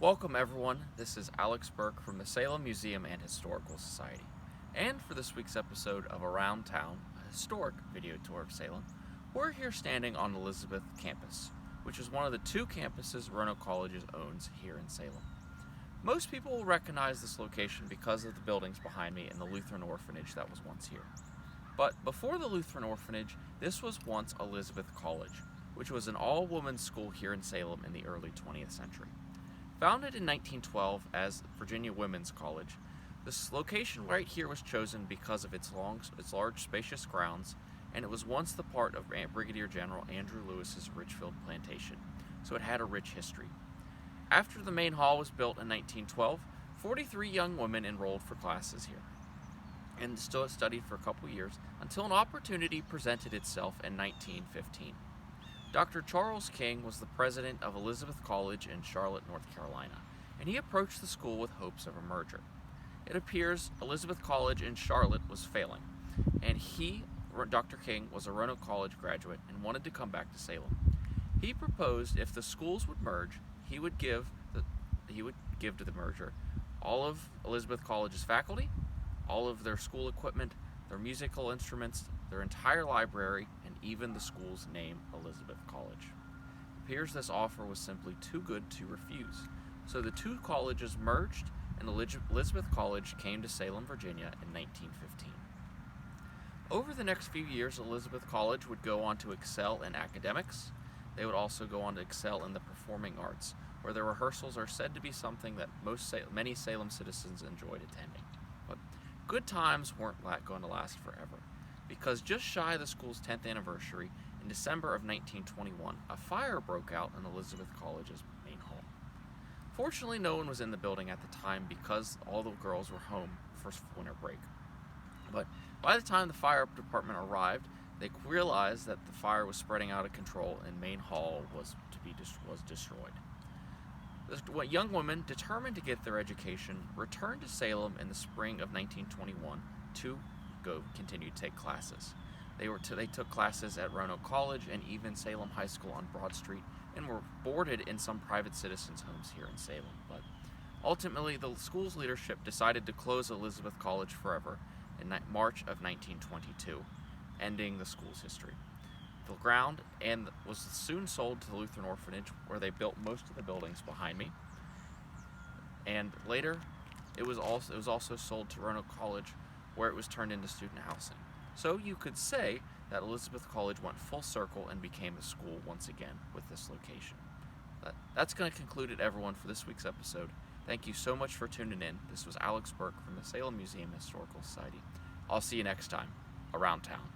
Welcome everyone, this is Alex Burke from the Salem Museum and Historical Society. And for this week's episode of Around Town, a historic video tour of Salem, we're here standing on Elizabeth campus, which is one of the two campuses Roanoke College owns here in Salem. Most people will recognize this location because of the buildings behind me and the Lutheran orphanage that was once here. But before the Lutheran orphanage, this was once Elizabeth College, which was an all-women's school here in Salem in the early 20th century. Founded in 1912 as Virginia Women's College, this location right here was chosen because of its large, spacious grounds, and it was once the part of Brigadier General Andrew Lewis's Richfield plantation, so it had a rich history. After the main hall was built in 1912, 43 young women enrolled for classes here, and still studied for a couple years until an opportunity presented itself in 1915. Dr. Charles King was the president of Elizabeth College in Charlotte, North Carolina, and he approached the school with hopes of a merger. It appears Elizabeth College in Charlotte was failing, and Dr. King, was a Roanoke College graduate and wanted to come back to Salem. He proposed if the schools would merge, he would give to the merger all of Elizabeth College's faculty, all of their school equipment, their musical instruments, their entire library, and even the school's name, Elizabeth College. It appears this offer was simply too good to refuse, so the two colleges merged and Elizabeth College came to Salem, Virginia in 1915. Over the next few years, Elizabeth College would go on to excel in academics. They would also go on to excel in the performing arts, where their rehearsals are said to be something that many Salem citizens enjoyed attending. But good times weren't going to last forever, because just shy of the school's 10th anniversary, in December of 1921, a fire broke out in Elizabeth College's main hall. Fortunately, no one was in the building at the time because all the girls were home for winter break. But by the time the fire department arrived, they realized that the fire was spreading out of control and main hall was destroyed. This young women, determined to get their education, returned to Salem in the spring of 1921 to continue to take classes. They took classes at Roanoke College and even Salem High School on Broad Street, and were boarded in some private citizens' homes here in Salem. But ultimately, the school's leadership decided to close Elizabeth College forever in March of 1922, ending the school's history. The ground was soon sold to the Lutheran orphanage, where they built most of the buildings behind me. And later, it was also sold to Roanoke College, where it was turned into student housing. So you could say that Elizabeth College went full circle and became a school once again with this location. That's going to conclude it, everyone, for this week's episode. Thank you so much for tuning in. This was Alex Burke from the Salem Museum and Historical Society. I'll see you next time, Around Town.